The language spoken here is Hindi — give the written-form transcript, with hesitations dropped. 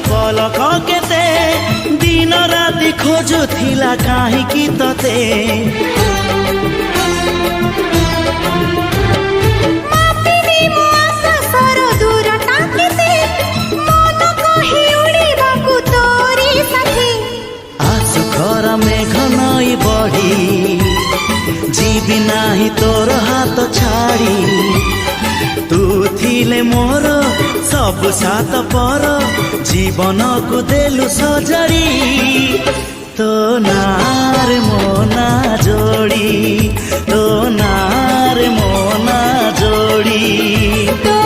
पलक केते दिन राति खोजुथिला काहींकि तते मापिनी मो आशा सर दूरता केते मन कहि उड़िबाकु तोरी साथी आसु घर मेघ नई बढ़ी जीवी नाही तोर हाथ छाड़ी तू थिले मोर सब सात पर जीवन को देलु सजरी तो नार मोना जोड़ी तो नार मोना जोड़ी।